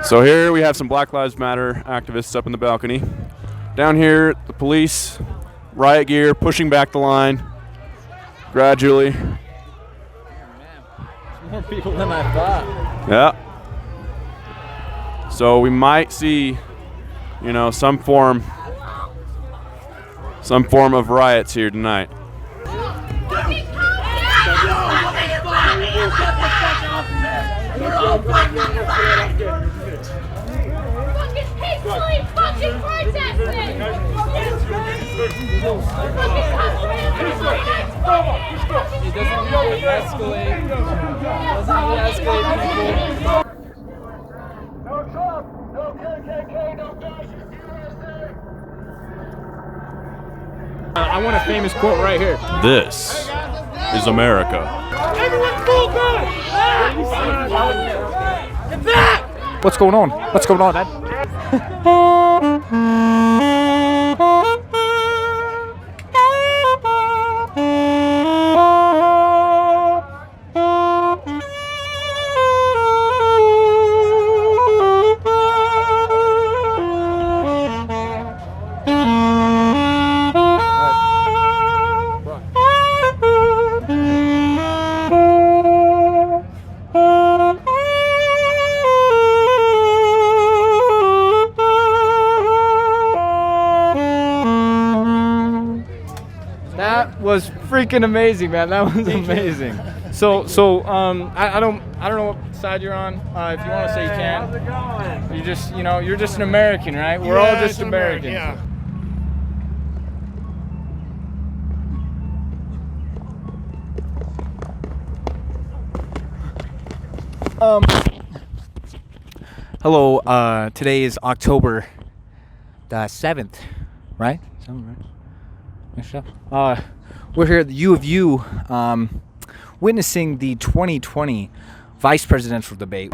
So here we have some Black Lives Matter activists up in the balcony. Down here, the police, riot gear, pushing back the line gradually. More people than I thought. Yeah. So we might see, some form of riots here tonight. Fucking protesting! It doesn't really escalate. It doesn't really escalate people. No Trump, no KKK, no fascist USA. I want a famous quote right here. This is America. Everyone's full gun! Get back! What's going on? What's going on, man? That was freaking amazing, man. That was amazing. So I don't know what side you're on. If you want to say you can. How's it going? You just, you're just an American, right? We're all just Americans. Yeah. Hello, today is October the 7th, right? We're here at the U of U, witnessing the 2020 vice presidential debate.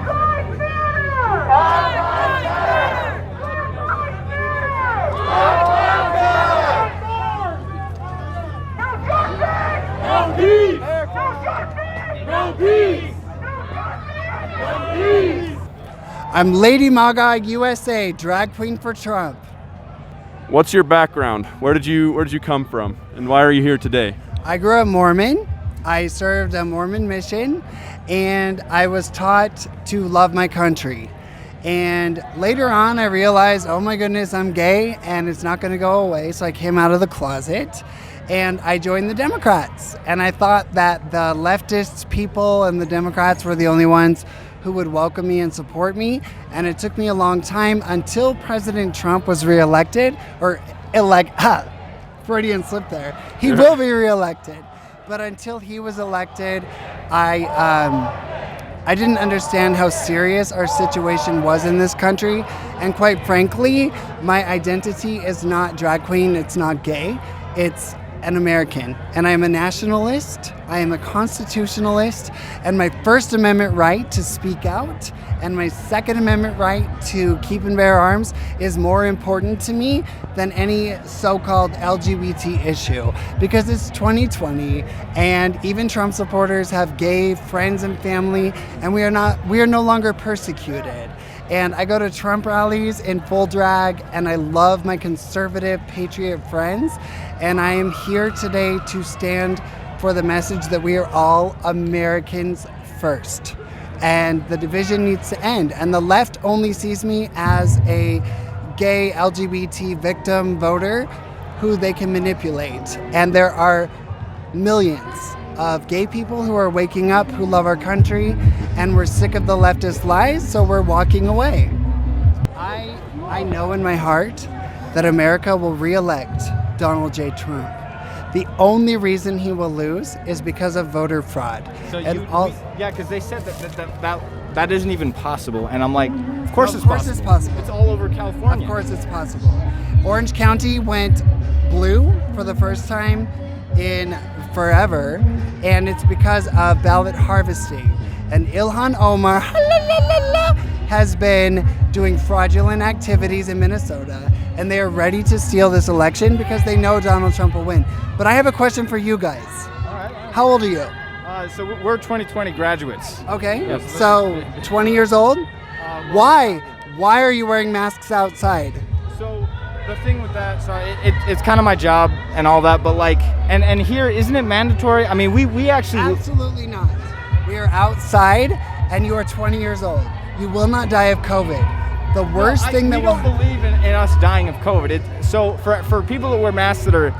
I'm Lady Gaga USA, drag queen for Trump. What's your background? Where did you come from? And why are you here today? I grew up Mormon. I served a Mormon mission, and I was taught to love my country. And later on, I realized, oh my goodness, I'm gay, and it's not going to go away. So I came out of the closet, and I joined the Democrats. And I thought that the leftist people and the Democrats were the only ones who would welcome me and support me. And it took me a long time until President Trump was reelected, or Freudian slip there. He will be reelected. But until he was elected, I didn't understand how serious our situation was in this country. And quite frankly, my identity is not drag queen, it's not gay, it's an American. And I am a nationalist, I am a constitutionalist, and my First Amendment right to speak out and my Second Amendment right to keep and bear arms is more important to me than any so-called LGBT issue, because it's 2020 and even Trump supporters have gay friends and family, and we are no longer persecuted. And I go to Trump rallies in full drag, and I love my conservative patriot friends. And I am here today to stand for the message that we are all Americans first. And the division needs to end. And the left only sees me as a gay LGBT victim voter who they can manipulate. And there are millions of gay people who are waking up, who love our country, and we're sick of the leftist lies, so we're walking away. I know in my heart that America will re-elect Donald J. Trump. The only reason he will lose is because of voter fraud. So because they said that isn't even possible, and I'm like, of course it's possible. It's all over California. Of course it's possible. Orange County went blue for the first time in forever, and it's because of ballot harvesting. And Ilhan Omar has been doing fraudulent activities in Minnesota, and they are ready to steal this election because they know Donald Trump will win. But I have a question for you guys. All right. How old are you? So we're 2020 graduates. Okay, Yes. so 20 years old? Why Why are you wearing masks outside? So the thing with that, sorry, it's kind of my job and all that, but like, and here, isn't it mandatory? I mean, we actually. Absolutely not. We are outside, and you are 20 years old. You will not die of COVID. The worst thing that we will. don't believe in us dying of COVID. So for people that wear masks that are,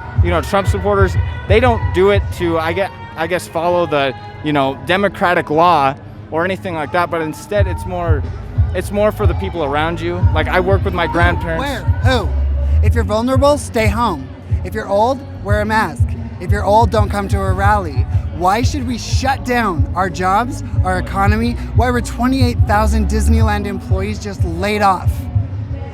Trump supporters, they don't do it to, I guess, follow the, democratic law or anything like that. But instead, it's more for the people around you. Like, I work with my grandparents. Where? Who? If you're vulnerable, stay home. If you're old, wear a mask. If you're old, don't come to a rally. Why should we shut down our jobs, our economy? Why were 28,000 Disneyland employees just laid off?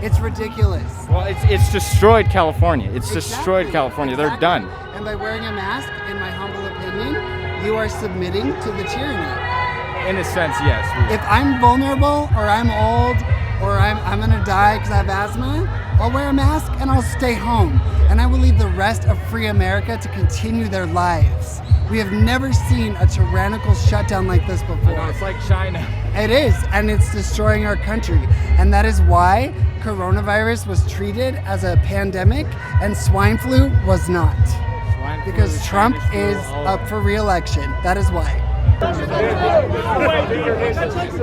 It's ridiculous. Well, it's destroyed California. It's destroyed California. They're done. And by wearing a mask, in my humble opinion, you are submitting to the tyranny. In a sense, yes. If I'm vulnerable or I'm old or I'm gonna die because I have asthma, I'll wear a mask and I'll stay home. And I will leave the rest of free America to continue their lives. We have never seen a tyrannical shutdown like this before. It's like China. It is, and it's destroying our country. And that is why coronavirus was treated as a pandemic and swine flu was not. Because Trump is up for re-election. That is why.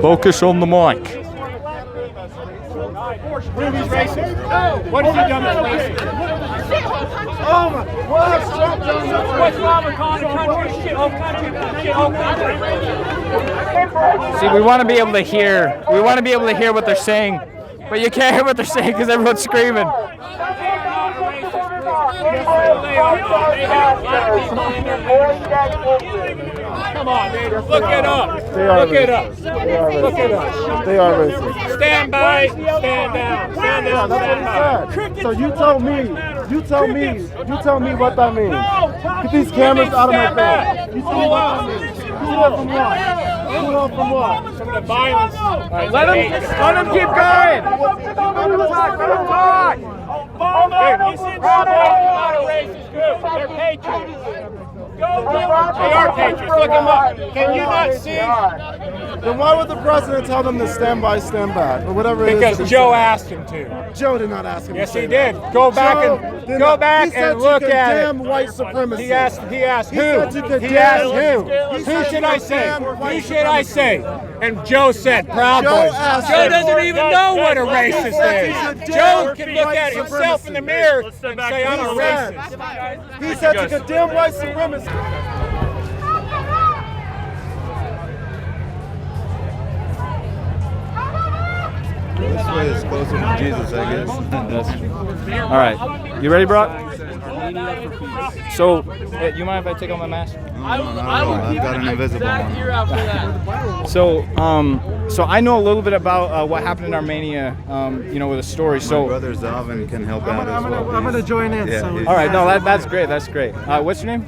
Focus on the mic. What has he done with racism? Oh my! What's wrong with calling the country shit? Oh, country. See, we want to be able to hear. We want to be able to hear what they're saying, but you can't hear what they're saying because everyone's screaming. Come on, man. Look it up. Look it up. Look it up. They are racist. Stand by, stand down. Stand down, stand by. So you tell me what that means. Get these cameras out of my face. You tell me what that means. Pull up from what? Pull up from what? From the violence. Let him keep going. Let him talk. Hey, this is not a racist group. They're patriots. They are patriots. Look them up. Can you not see? Then why would the president tell them to stand by, stand back, or whatever it is? Because Joe asked him to. Joe did not ask him. Yes, to he say did. that. Go back Joe and did go not. back He said and look to at condemn it. white supremacy. He asked He who? said to He condemn- asked who? He Who said should to I say? condemn Who white should I say? supremacy. And Joe said, Proud Joe Boys. asked Joe him. doesn't even know what a racist He said to is. condemn Joe can look white at himself in the mirror and say, I'm a racist. He said to condemn white supremacy. This way is closer to Jesus, I guess. All right, you ready, Brock? So, you mind if I take off my mask? I've got an invisible one. So I know a little bit about what happened in Armenia, with a story. My So, brother Zavin can help out as well. I'm gonna join in. Yeah, so he's- all right, no, that's great. That's great. What's your name?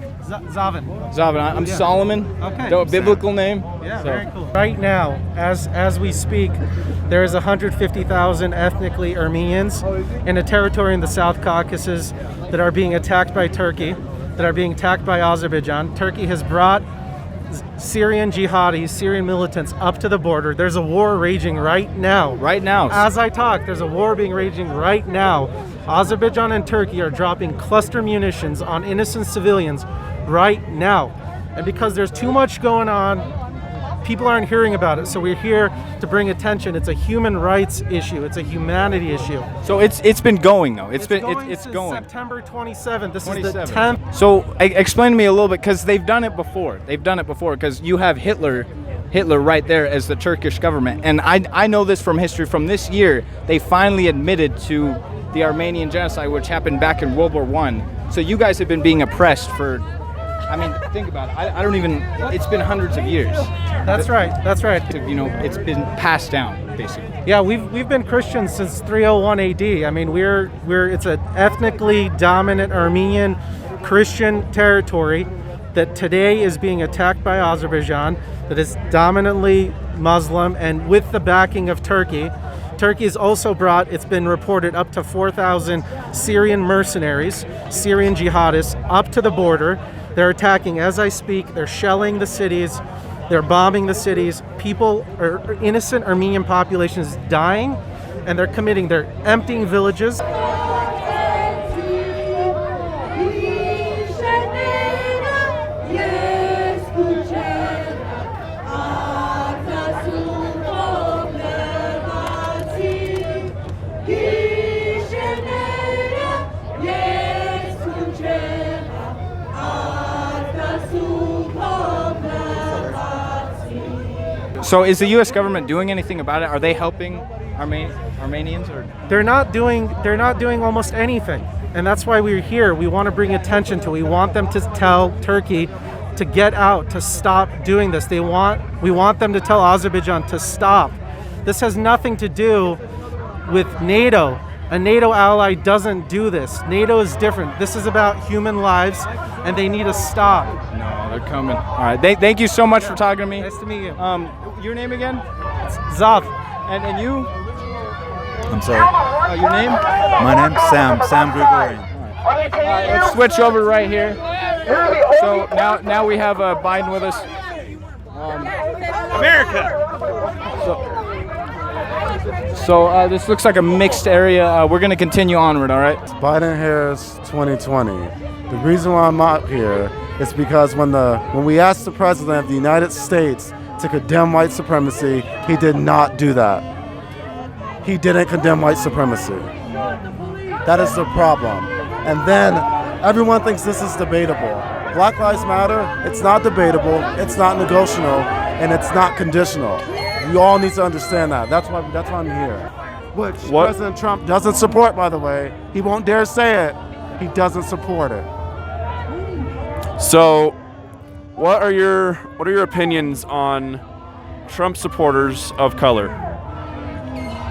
Zavin. Zavin. I'm Solomon. Okay. No, biblical name. Yeah, So- very cool. Right now, as we speak, there is 150,000 ethnically Armenians in a territory in the South Caucasus that are being attacked by Turkey, that are being attacked by Azerbaijan. Turkey has brought Syrian jihadis, Syrian militants up to the border. There's a war raging right now. Right now. As I talk, there's a war being raging right now. Azerbaijan and Turkey are dropping cluster munitions on innocent civilians right now. And because there's too much going on, people aren't hearing about it. So we're here to bring attention. It's a human rights issue. It's a humanity issue. So it's been going though. It's going since since September 27th. This is the 27th. 10th. So explain to me a little bit, because they've done it before. They've done it before because you have Hitler right there as the Turkish government. And I know this from history. From this year, they finally admitted to the Armenian genocide, which happened back in World War I. So you guys have been being oppressed for, I mean, think about it. I don't even, it's been hundreds of years. That's right. That's right. It's been passed down, basically. Yeah, we've been Christians since 301 AD. I mean, it's an ethnically dominant Armenian Christian territory that today is being attacked by Azerbaijan, that is dominantly Muslim and with the backing of Turkey. Turkey has also brought, it's been reported, up to 4,000 Syrian mercenaries, Syrian jihadists, up to the border. They're attacking as I speak. They're shelling the cities. They're bombing the cities. People, or innocent Armenian population is dying. and they're emptying villages. So is the U.S. government doing anything about it? Are they helping Armenians? Or They're not doing almost anything, and that's why we're here. We want to bring attention to it. We want them to tell Turkey to get out, to stop doing this. We want them to tell Azerbaijan to stop. This has nothing to do with NATO. A NATO ally doesn't do this. NATO is different. This is about human lives, and they need to stop. no, they're coming. All right. Thank you so much for talking to me. Nice to meet you. Your name again? Zav. And you? I'm sorry. Your name? My name's Sam Gregorian. All right, let's switch over right here. So now we have Biden with us. So this looks like a mixed area. We're going to continue onward, all right? Biden-Harris 2020. The reason why I'm out here is because when we asked the President of the United States to condemn white supremacy, he did not do that. He didn't condemn white supremacy. That is the problem. And then everyone thinks this is debatable. Black Lives Matter, it's not debatable, it's not negotiable, and it's not conditional. You all need to understand that. That's why I'm here. Which President Trump doesn't support, by the way. He won't dare say it. He doesn't support it. So, what are your opinions on Trump supporters of color?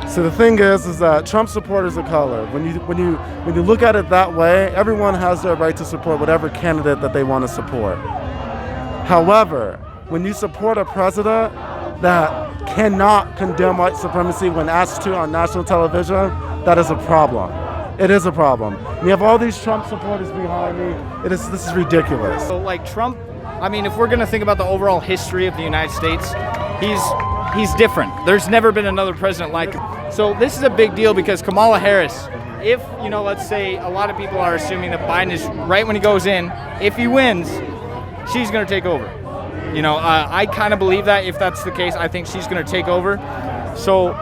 So the thing is that Trump supporters of color, when you look at it that way, everyone has their right to support whatever candidate that they want to support. However, when you support a president that cannot condemn white supremacy when asked to on national television, that is a problem. It is a problem. You have all these Trump supporters behind me. This is ridiculous. So like Trump, I mean, if we're going to think about the overall history of the United States, he's different. There's never been another president like him. So this is a big deal because Kamala Harris, if, let's say a lot of people are assuming that Biden is right when he goes in, if he wins, she's going to take over. I kind of believe that if that's the case, I think she's going to take over. So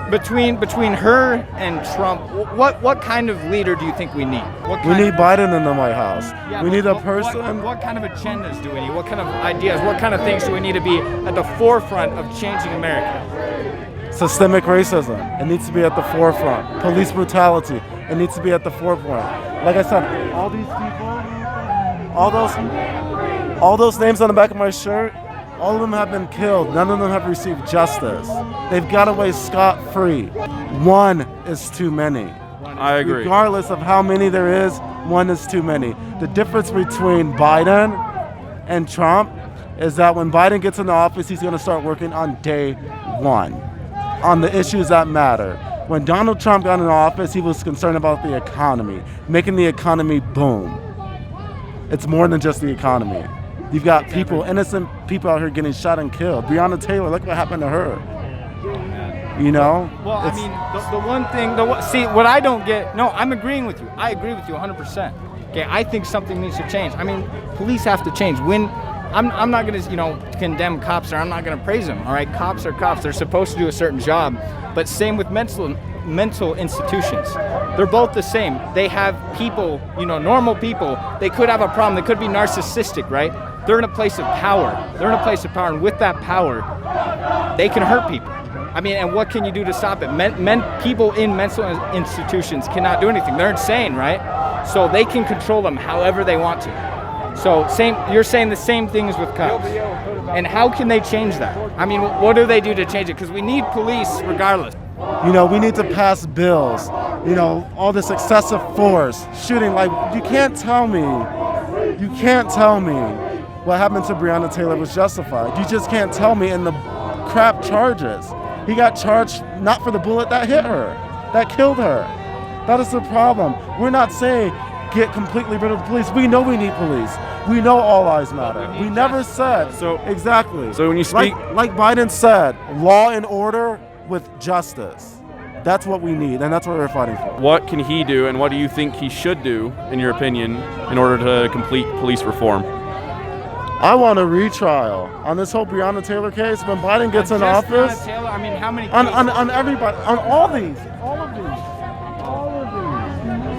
between her and Trump, what kind of leader do you think we need? We need Biden in the White House. Yeah, we need a person. What kind of agendas do we need? What kind of ideas? What kind of things do we need to be at the forefront of changing America? Systemic racism. It needs to be at the forefront. Police brutality. It needs to be at the forefront. Like I said, all these people, all those names on the back of my shirt, all of them have been killed. None of them have received justice. They've got away scot-free. One is too many. I agree. Regardless of how many there is, one is too many. The difference between Biden and Trump is that when Biden gets into office, he's going to start working on day one, on the issues that matter. When Donald Trump got into office, he was concerned about the economy, making the economy boom. It's more than just the economy. You've got people, innocent people out here getting shot and killed. Breonna Taylor, look what happened to her. Well, I mean, the one thing, see, what I don't get, no, I'm agreeing with you. I agree with you 100%. Okay, I think something needs to change. I mean, police have to change. I'm not going to, condemn cops, or I'm not going to praise them, all right? Cops are cops. They're supposed to do a certain job. But same with mental institutions. They're both the same. They have people, normal people. They could have a problem. They could be narcissistic, right? They're in a place of power. And with that power, they can hurt people. I mean, and what can you do to stop it? People in mental institutions cannot do anything. They're insane, right? So they can control them however they want to. So you're saying the same things with cops. And how can they change that? I mean, what do they do to change it? Because we need police regardless. We need to pass bills. All this excessive force, shooting. Like, you can't tell me what happened to Breonna Taylor was justified. You just can't tell me in the crap charges. He got charged not for the bullet that hit her, that killed her. That is the problem. We're not saying get completely rid of the police. We know we need police. We know all lives matter. We never said so. Exactly. So when you speak, like Biden said, law and order with justice. That's what we need, and that's what we're fighting for. What can he do, and what do you think he should do, in your opinion, in order to complete police reform? I want a retrial on this whole Breonna Taylor case. When Biden gets in office, Taylor, I mean, how many? on everybody, on all of these.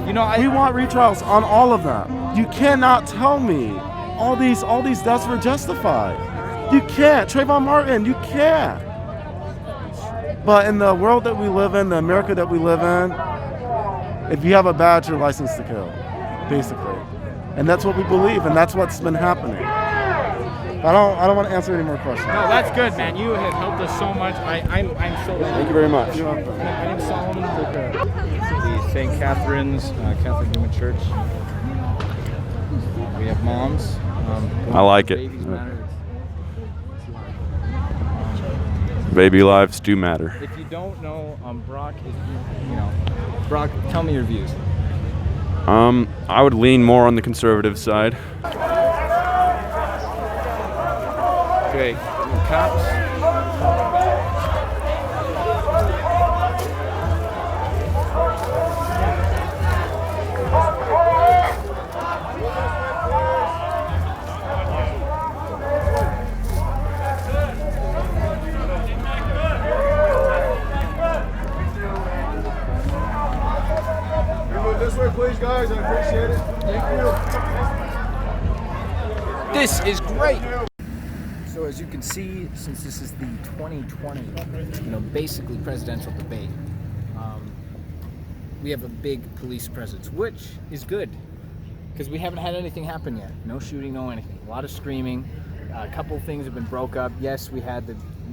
You know, We want retrials on all of them. You cannot tell me all these deaths were justified. You can't. Trayvon Martin, you can't. But in the world that we live in, the America that we live in, if you have a badge, you're licensed to kill, basically. And that's what we believe, and that's what's been happening. I don't want to answer any more questions. No, that's good, man. You have helped us so much. I'm so. Thank you very much. My name's Solomon. The St. Catherine's Catholic Human Church. We have moms. I like it. Babies matter. Baby lives do matter. If you don't know, Brock is, Brock, tell me your views. I would lean more on the conservative side. Okay, cops. This way, please, guys. I appreciate it. Thank you. This is great. So as you can see, since this is the 2020, basically presidential debate, we have a big police presence, which is good because we haven't had anything happen yet. No shooting, no anything. A lot of screaming. A couple of things have been broke up. Yes, we had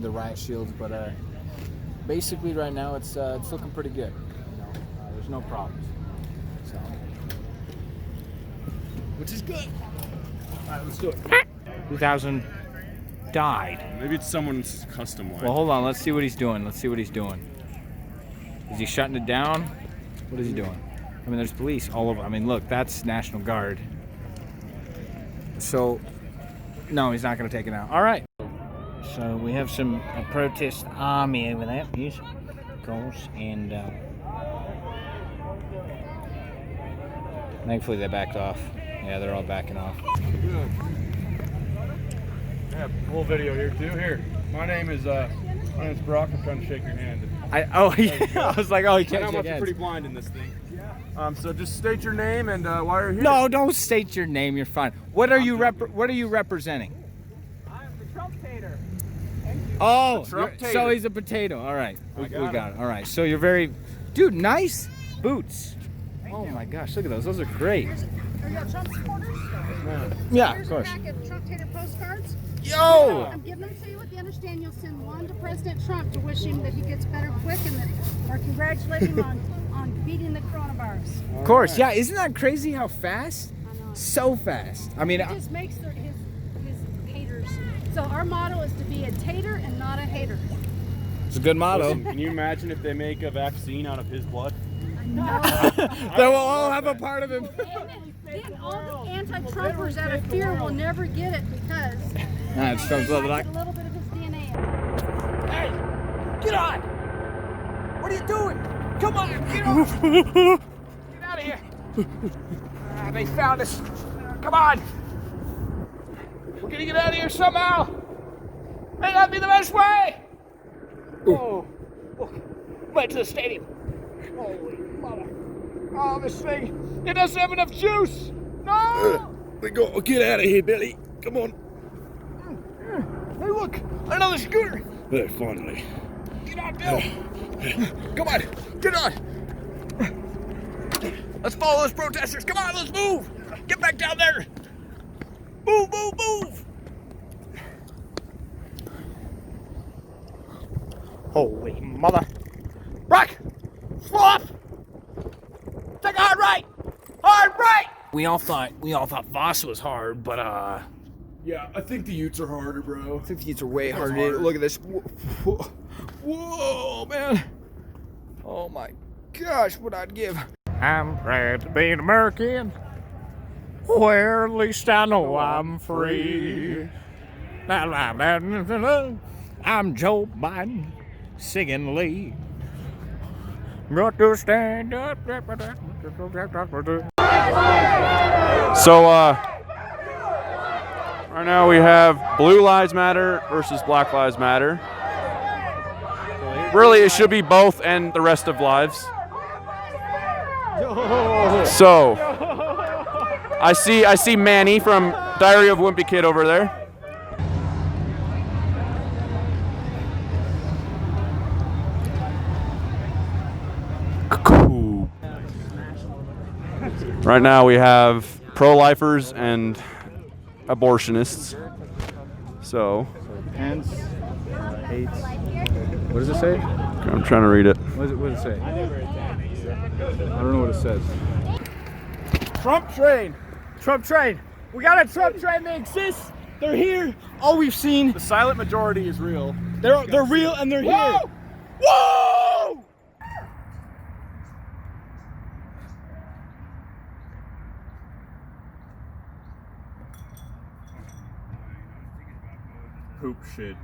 the riot shields, but basically right now it's looking pretty good. There's no problems. So, which is good. All right, let's do it. 2000 died. Maybe it's someone's custom one. Well, hold on. Let's see what he's doing. Is he shutting it down? What is he doing? I mean, there's police all over. I mean, look, that's National Guard. So, no, he's not going to take it out. All right. So we have some protest army over there. Yes, of course. And thankfully they backed off. Yeah, they're all backing off. I have full video here too. Here, my name is Brock. I'm trying to shake your hand. I was like, oh, he can't I'm shake hands. pretty blind in this thing. So just state your name and why you're here. No, don't state your name. You're fine. What are you representing? I'm the Trump tater. Oh, Trump tater. so he's a potato. All right, we got it. All right, so you're very, dude. Nice boots. Oh my gosh, look at those. Those are great. Are you Trump supporters? Yeah, Here's of course. a pack of Trump tater postcards. Yo. I'm giving them to you with the understanding you'll send one to President Trump to wish him that he gets better quick and that, or congratulate him on beating the coronavirus. Of course, yeah. Isn't that crazy how fast? I know. So fast. I mean, It just makes his haters. So our motto is to be a tater and not a hater. it's a good motto. Listen, can you imagine if they make a vaccine out of his blood? No. They will all have a part of him. Then all the anti-Trumpers out of fear will never get it because It's Trump's they love might get a little bit of his DNA. Hey, get on! What are you doing? Come on, get on! Get out of here! They found us. Come on! We're gonna get out of here somehow. May not be the best way. Oh, went to the stadium. Holy mother! Oh, this thing! It doesn't have enough juice. No! We go. Get out of here, Billy. Come on. Hey, look! Another scooter. There, finally. Get on, Bill! Come on, get on! Let's follow those protesters. Come on, let's move! Get back down there! Move, move, move! Holy mother! Rock! Slow up! Take a hard right! Hard right! We all thought Voss was hard, but Yeah, I think the Utes are harder, bro. I think the Utes are way harder. Look at this. Whoa, man. Oh my gosh, what I'd give. I'm proud to be an American. Well, at least I know I'm free. I'm Joe Biden singing Lee. Got to stand up. So, right now we have Blue Lives Matter versus Black Lives Matter. Really, it should be both and the rest of lives. So, I see Manny from Diary of a Wimpy Kid over there. Cool. Right now we have pro-lifers and abortionists. So, Pence hates. What does it say? I'm trying to read it. What does it say? I don't know what it says. Trump train. Trump train. We got a Trump train. They exist. They're here. All we've seen. The silent majority is real. They're real and they're here. Whoa! Poop shit.